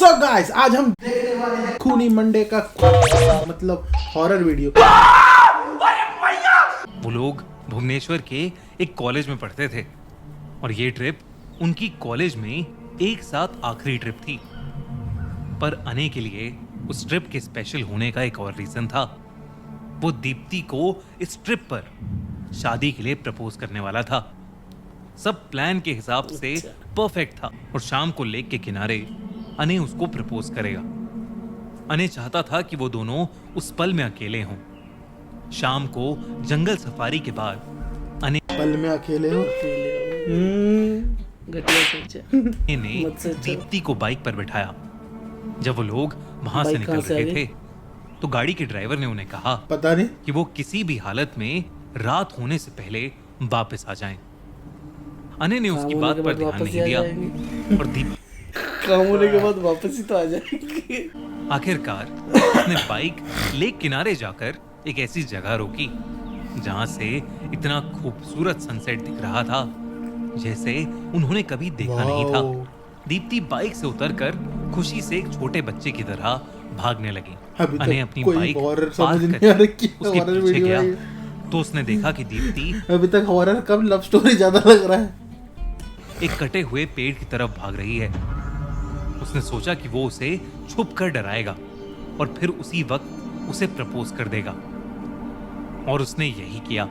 So guys आज हम देखने वाले हैं खूनी मंडे का मतलब हॉरर वीडियो। वो लोग भुवनेश्वर के एक कॉलेज में पढ़ते थे और ये ट्रिप उनकी कॉलेज में एक साथ आखिरी ट्रिप थी। पर अने के लिए उस ट्रिप के स्पेशल होने का एक और रीजन था। वो दीप्ति को इस ट्रिप पर शादी के लिए प्रपोज करने वाला था। सब प्लान के हिसाब से परफेक्ट था और शाम को लेक के किनारे अने उसको प्रपोज करेगा। अने चाहता था कि वो दोनों उस पल में अकेले हों। शाम को जंगल सफारी के बाद अने पल में अकेले हो ने दीप्ति को बाइक पर बिठाया। जब वो लोग वहां से निकल रहे थे तो गाड़ी के ड्राइवर ने उन्हें कहा पता नहीं कि वो किसी भी हालत में रात होने से पहले वापस आ जाएं। अने ने उसकी बात पर ध्यान नहीं दिया और दीप काम होने के बाद वापस ही तो आ जाएंगे। आखिरकार उसने बाइक लेक किनारे जाकर एक ऐसी जगह रोकी जहां से इतना खूबसूरत सनसेट दिख रहा था जैसे उन्होंने कभी देखा नहीं था। दीप्ति बाइक से उतरकर खुशी से एक छोटे बच्चे की तरह भागने लगी। अने अपनी बाइक पार्क करके उसके पीछे गया तो उसने देखा कि दीप्ति अभी तक हॉरर कम लव स्टोरी ज्यादा लग रहा है। एक कटे हुए पेड़ की तरफ भाग रही है। उसने सोचा कि वो उसे छुप कर डराएगा और फिर उसी वक्त उसे प्रपोज कर देगा और उसने यही किया।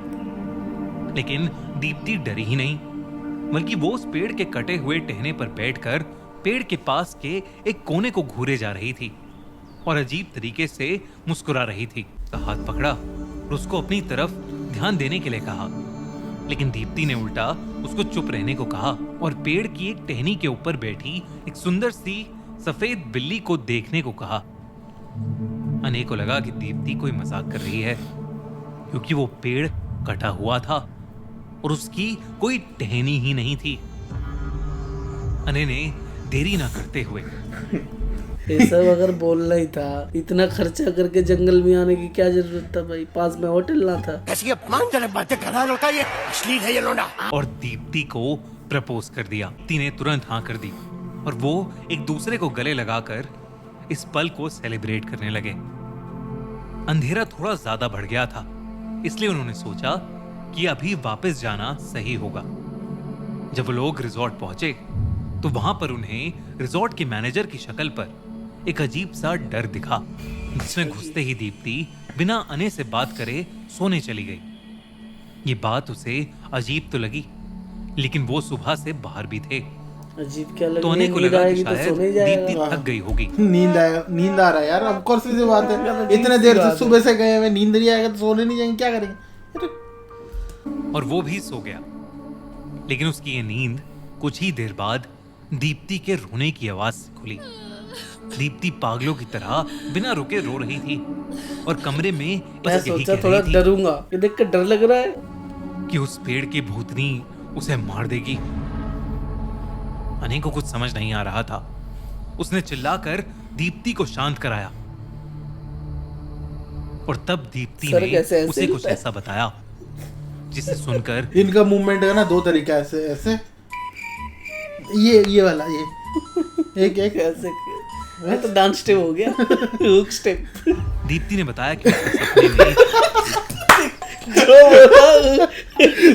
लेकिन दीप्ति डरी ही नहीं बल्कि वो उस पेड़ के कटे हुए टहने पर बैठकर पेड़ के पास के एक कोने को घूरे जा रही थी और अजीब तरीके से मुस्कुरा रही थी। हाथ पकड़ा और उसको अपनी तरफ ध्यान देने के लिए कहा, लेकिन दीप्ति ने उल्टा उसको चुप रहने को कहा और पेड़ की एक टहनी के ऊपर बैठी एक सुंदर सी सफेद बिल्ली को देखने को कहा। अने को लगा कि दीप्ति कोई मजाक कर रही है क्योंकि वो पेड़ कटा हुआ था और उसकी कोई टहनी ही नहीं थी। अने ने देरी ना करते हुए ये सब अगर बोलना ही था, इतना खर्चा करके जंगल में आने की क्या जरूरत था भाई? पास में होटल ना था। कैसी अपमानजनक बातें कर रहा है ये, अश्लील है ये लोंडा। और दीप्ति को प्रपोज कर दिया। दीप्ति ने तुरंत हाँ कर दी और वो एक दूसरे को गले लगाकर इस पल को सेलिब्रेट करने लगे। अंधेरा थोड़ा ज्यादा बढ़ गया था इसलिए उन्होंने सोचा कि अभी वापस जाना सही होगा। जब वो लोग रिजॉर्ट पहुंचे तो वहां पर उन्हें रिजॉर्ट के मैनेजर की शक्ल पर एक अजीब सा डर दिखा जिसमें घुसते ही दीप्ति बिना अने से बात करे सोने चली गई। ये बात उसे अजीब तो लगी लेकिन वो सुबह से बाहर भी थे अजीब क्या लगा? तो अने को लगा कि शायद दीप्ति थक गई होगी। नींद आ रहा है यार। अब कौन सी बात है, इतने देर से सुबह से गए हुए, नींद नहीं आएगा तो सोने नहीं जाएंगे, क्या करेंगे? और वो भी सो गया। लेकिन उसकी ये नींद कुछ ही देर बाद दीप्ति के रोने की आवाज से खुली। दीप्ति पागलों की तरह बिना रुके रो रही थी और कमरे में मैं सोचा थोड़ा डरूंगा, ये देखकर डर लग रहा है कि उस पेड़ की भूतनी उसे मार देगी। अने को कुछ समझ नहीं आ रहा था। उसने चिल्लाकर दीप्ति को शांत कराया और तब दीप्ति ने उसे कुछ ऐसा बताया जिसे सुनकर इनका मूवमेंट है ना दो तरीका, ऐसे ऐसे ये वाला, ये एक ऐसे मैं तो डांस स्टेप हो गया हुक स्टेप। दीप्ति ने बताया कि उसके सपने में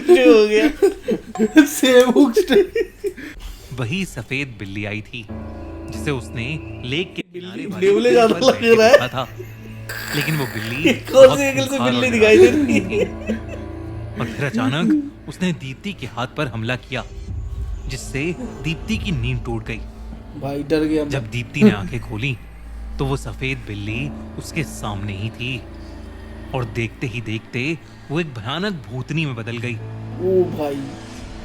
जो हो गया सेम हुक स्टेप वही सफेद बिल्ली आई थी जिसे उसने लेक के किनारे वाले ज्यादा लग रहा है था। लेकिन वो बिल्ली कौन सी एंगल से बिल्ली दिखाई दे रही है? और फिर अचानक उसने दीप्ति के हाथ पर हमला किया जिससे दीप्ति की नींद टूट गई। भाई डर गया। जब दीप्ति ने आंखें खोली तो वो सफेद बिल्ली उसके सामने ही थी और देखते ही देखते वो एक भयानक भूतनी में बदल गई। ओ भाई,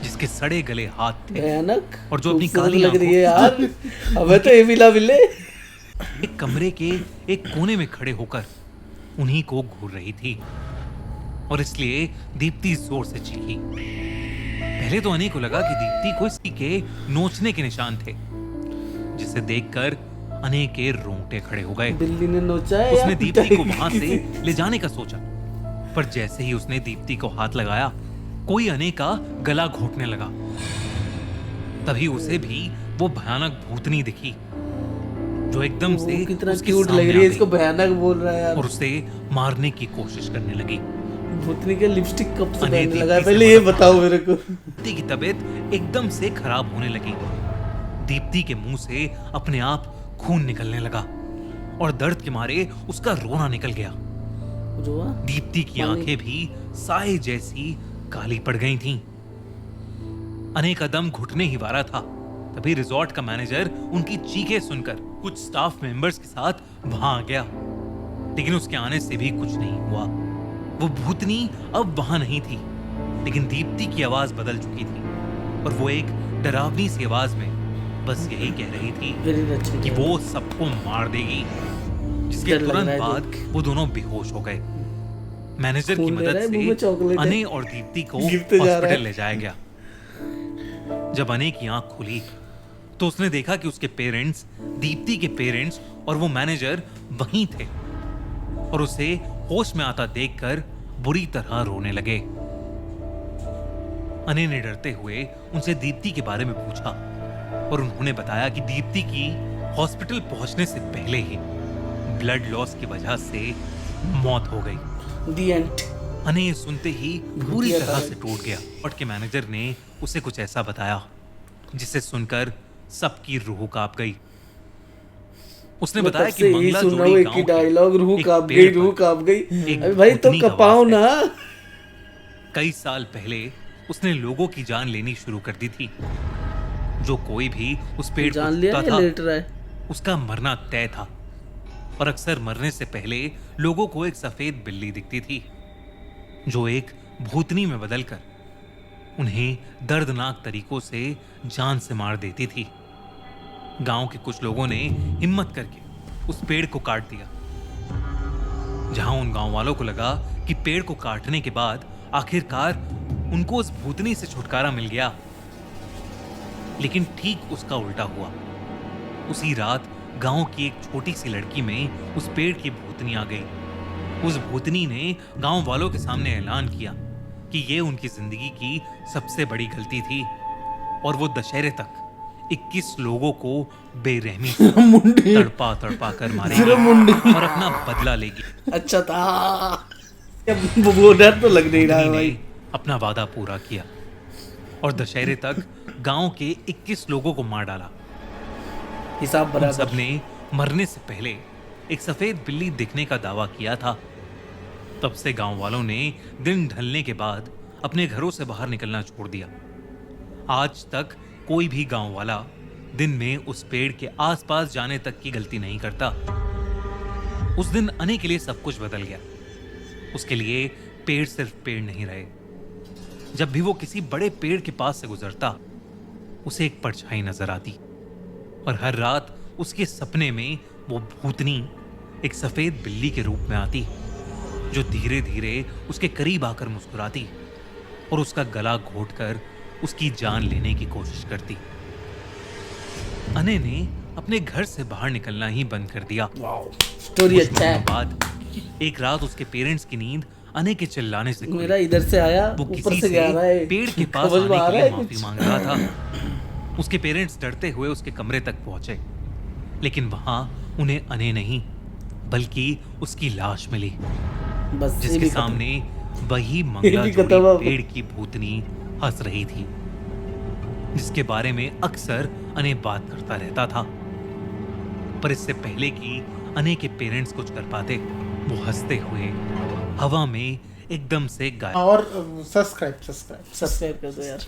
जिसके सड़े गले हाथ थे भयानक और जो अपनी काली लग रही है यार। अबे तो ये मिला मिले एक कमरे के एक कोने में खड़े होकर उन्हीं को घूर रही थी और इसलिए दीप्ति जोर से चीखी। पहले तो अने को लगा कि दीप्ति को इसकी के नोचने के निशान थे जिसे देखकर अने के रोंगटे खड़े हो गए। बिल्ली ने नोचा है। उसने दीप्ति को वहां से ले जाने का सोचा पर जैसे ही उसने दीप्ति को हाथ लगाया कोई अने का गला घोटने लगा। तभी उसे भी वो भयानक भूतनी दिखी जो एकदम से वो कितना उसके क्यूट लग सामने रही आ है, गई इसको भयानक बोल रहा है यार। और उसे मारने की कोशिश करने लगी। भूतनी के लिपस्टिक कब से अने पहनने लगा है, दीप्ति से पहले ये मदद बताओ मेरे को। दीप्ति की तबीयत एकदम से खराब होने लगी। दीप्ति के मुंह से अपने आप खून निकलने लगा और दर्द के मारे उसका रोना निकल गया। रोआ? दीप्ति की पानी- आंखें भी साए जैसी काली पड़ गई थीं। अने का दम घुटने ही वाला था। तभी रिजॉर्ट का मैनेजर उनकी चीखें सुनकर कुछ स्टाफ मेंबर्स के साथ वहां आ गया, लेकिन उसके आने से भी कुछ नहीं हुआ। वो भूतनी अब वहां नहीं थी, लेकिन दीप्ति की आवाज बदल चुकी थी और वो एक डरावनी सी आवाज में बस यही कह रही थी वेरी अच्छी कि वो सबको मार देगी। जिसके डर लग तुरंत रहा है बाद देख। वो दोनों बेहोश हो गए। मैनेजर की खून ले रहा मदद है, मुंह में से चॉकलेट है। अने और दीप्ति को गिरते जा रहा है। हॉस्पिटल ले जाया गया। जब अने की आंख खुली तो उसने देखा कि उसके पेरेंट्स, दीप्ति के पेरेंट्स और वो मैनेजर वहीं थे और उसे होश में आता देखकर बुरी तरह रोने लगे। अने ने डरते हुए उनसे दीप्ति के बारे में पूछा और उन्होंने बताया कि दीप्ति की हॉस्पिटल पहुंचने से पहले ही ब्लड लॉस की वजह से मौत हो गई। दी एंड। अने ये सुनते ही पूरी भूतिया तरह था। से टूट गया। और के मैनेजर ने उसे कुछ ऐसा बताया जिसे सुनकर सबकी रूह कांप गई। उसने मैं बताया तब कि से यही मंगला सुन रहा जोड़ी हूँ, एक गांव ही के डायलॉग, रूह एक कांप पेड़ गई, पर रूह कांप गई। एक अबे भाई तो भूतनी का कपाओ वास है। ना। कई साल पहले उसने लोगों की जान लेनी शुरू कर दी थी। जो कोई भी उस पेड़ जान को लिया छूता या था लेट रहा है? उसका मरना तय था। और अक्सर मरने से पहले लोगों को एक सफेद बिल्ली दिखती थी जो एक भूतनी में बदलकर उन्हें दर्दनाक तरीकों से जान से मार देती थी। गांव के कुछ लोगों ने हिम्मत करके उस पेड़ को काट दिया। जहां उन गांव वालों को लगा कि पेड़ को काटने के बाद आखिरकार उनको उस भूतनी से छुटकारा मिल गया, लेकिन ठीक उसका उल्टा हुआ। उसी रात गांव की एक छोटी सी लड़की में उस पेड़ की भूतनी आ गई। उस भूतनी ने गांव वालों के सामने ऐलान किया कि ये उनकी जिंदगी की सबसे बड़ी गलती थी और वो दशहरे तक 21 लोगों को बेरहमी से मुंडी तड़पा तड़पा कर सिर्फ मारेगी मुंडी। और अपना बदला लेगी। अच्छा था। वो डर तो लग नहीं रहा है भूतनी भाई। ने अपना वादा पूरा किया और दशहरे तक गांव के 21 लोगों को मार डाला। हिसाब उन बराबर। सब ने मरने से पहले एक सफेद बिल्ली दिखने का दावा किया था। तब से गांव वालों ने दिन ढलने के बाद अपने घरों से बाहर निकलना छोड़ दिया। आज तक कोई भी गांव वाला दिन में उस पेड़ के आसपास जाने तक की गलती नहीं करता। उस दिन अने के लिए सब कुछ बदल गया। उसके लिए पेड़ सिर्फ पेड़ नहीं रहे। जब भी वो किसी बड़े पेड़ के पास से गुजरता उसे एक परछाई नजर आती और हर रात उसके सपने में वो भूतनी एक सफेद बिल्ली के रूप में आती जो धीरे धीरे उसके करीब आकर मुस्कुराती और उसका गला घोंटकर उसकी जान लेने की कोशिश करती। अने ने अपने घर से बाहर निकलना ही बंद कर दिया। स्टोरी कुछ अच्छा है। महीनों बाद एक रात उसके पेरेंट्स की नींद अने के चिल्लाने से खुली। मेरा इधर से आया, वो ऊपर किसी से से जा रहा है। पेड़ के पास समझ में आ आने रहा के है लिए कुछ? माफी मांग रहा था। उसके पेरेंट्स डरते हुए उसके कमरे तक पहुंचे, लेकिन वहां उन्हें अने नहीं बल्कि उसकी लाश मिली, बस ये जिसके भी खत्म। सामने वही मंगला भी जोड़ी खत्म अब। पेड़ की भूतनी हंस रही थी, जिसके बारे में अक्सर अने बात करता रहता था। पर इससे पहले कि अने के पेरेंट्स कुछ कर पाते, वो हंसते हुए हवा में एकदम से गायब। और सब्सक्राइब सब्सक्राइब कर दो यार।